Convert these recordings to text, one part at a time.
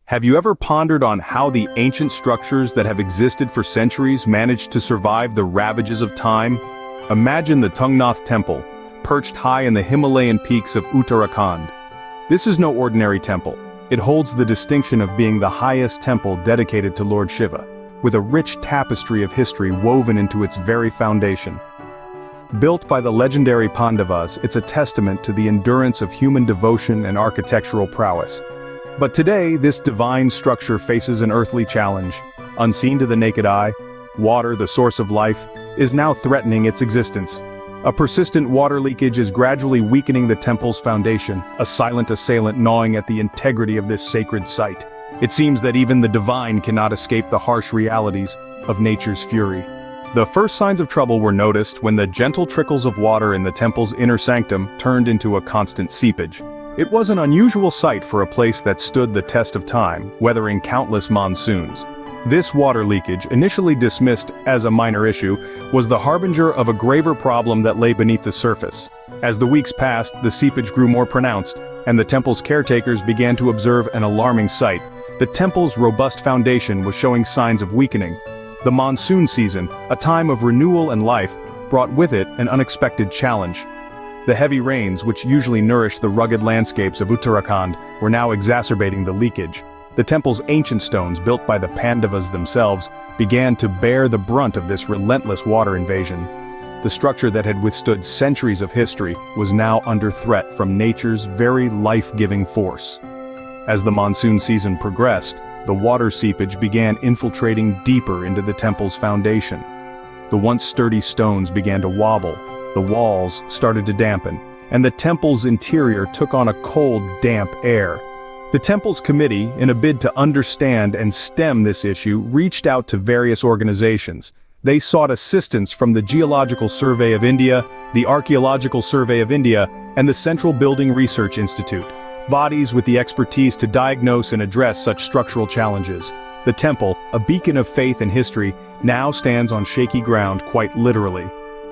Have you ever pondered on how the ancient structures that have existed for centuries managed to survive the ravages of time? Imagine the Tungnath Temple, perched high in the Himalayan peaks of Uttarakhand. This is no ordinary temple. It holds the distinction of being the highest temple dedicated to Lord Shiva, with a rich tapestry of history woven into its very foundation. Built by the legendary Pandavas, it's a testament to the endurance of human devotion and architectural prowess. But today, this divine structure faces an earthly challenge. Unseen to the naked eye, water, the source of life, is now threatening its existence. A persistent water leakage is gradually weakening the temple's foundation, a silent assailant gnawing at the integrity of this sacred site. It seems that even the divine cannot escape the harsh realities of nature's fury. The first signs of trouble were noticed when the gentle trickles of water in the temple's inner sanctum turned into a constant seepage. It was an unusual sight for a place that stood the test of time, weathering countless monsoons. This water leakage, initially dismissed as a minor issue, was the harbinger of a graver problem that lay beneath the surface. As the weeks passed, the seepage grew more pronounced, and the temple's caretakers began to observe an alarming sight. The temple's robust foundation was showing signs of weakening. The monsoon season, a time of renewal and life, brought with it an unexpected challenge. The heavy rains, which usually nourished the rugged landscapes of Uttarakhand, were now exacerbating the leakage. The temple's ancient stones, built by the Pandavas themselves, began to bear the brunt of this relentless water invasion. The structure that had withstood centuries of history was now under threat from nature's very life-giving force. As the monsoon season progressed, the water seepage began infiltrating deeper into the temple's foundation. The once sturdy stones began to wobble, the walls started to dampen, and the temple's interior took on a cold, damp air. The temple's committee, in a bid to understand and stem this issue, reached out to various organizations. They sought assistance from the Geological Survey of India, the Archaeological Survey of India, and the Central Building Research Institute, bodies with the expertise to diagnose and address such structural challenges. The temple, a beacon of faith and history, now stands on shaky ground, quite literally.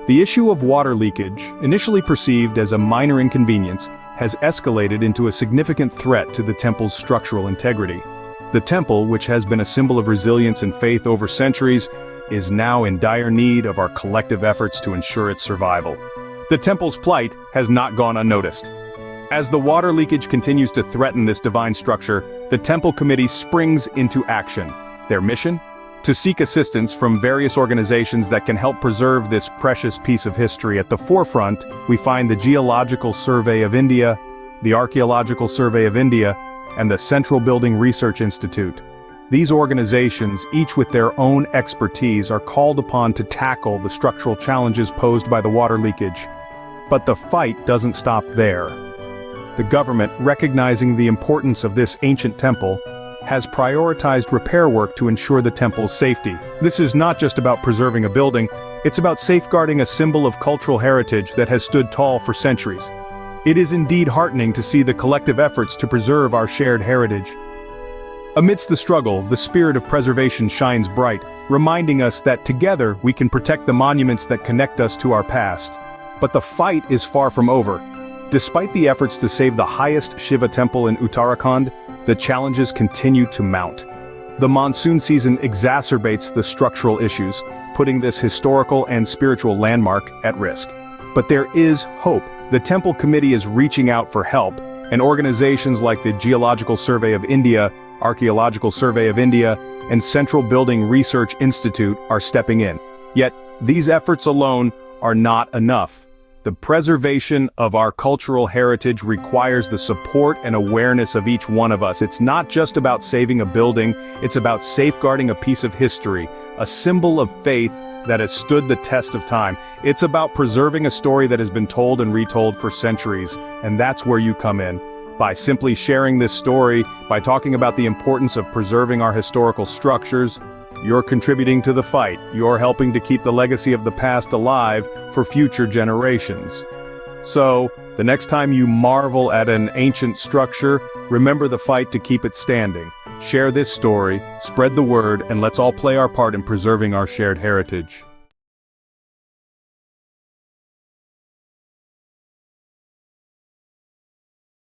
The issue of water leakage, initially perceived as a minor inconvenience, has escalated into a significant threat to the temple's structural integrity. The temple, which has been a symbol of resilience and faith over centuries, is now in dire need of our collective efforts to ensure its survival. The temple's plight has not gone unnoticed. As the water leakage continues to threaten this divine structure, the temple committee springs into action. Their mission? To seek assistance from various organizations that can help preserve this precious piece of history. At the forefront, we find the Geological Survey of India, the Archaeological Survey of India, and the Central Building Research Institute. These organizations, each with their own expertise, are called upon to tackle the structural challenges posed by the water leakage. But the fight doesn't stop there. The government, recognizing the importance of this ancient temple, has prioritized repair work to ensure the temple's safety. This is not just about preserving a building, it's about safeguarding a symbol of cultural heritage that has stood tall for centuries. It is indeed heartening to see the collective efforts to preserve our shared heritage. Amidst the struggle, the spirit of preservation shines bright, reminding us that together we can protect the monuments that connect us to our past. But the fight is far from over. Despite the efforts to save the highest Shiva temple in Uttarakhand, the challenges continue to mount. The monsoon season exacerbates the structural issues, putting this historical and spiritual landmark at risk. But there is hope. The temple committee is reaching out for help, and organizations like the Geological Survey of India, Archaeological Survey of India, and Central Building Research Institute are stepping in. Yet, these efforts alone are not enough. The preservation of our cultural heritage requires the support and awareness of each one of us. It's not just about saving a building, it's about safeguarding a piece of history, a symbol of faith that has stood the test of time. It's about preserving a story that has been told and retold for centuries, and that's where you come in. By simply sharing this story, by talking about the importance of preserving our historical structures, you're contributing to the fight. You're helping to keep the legacy of the past alive for future generations. So, the next time you marvel at an ancient structure, remember the fight to keep it standing. Share this story, spread the word, and let's all play our part in preserving our shared heritage.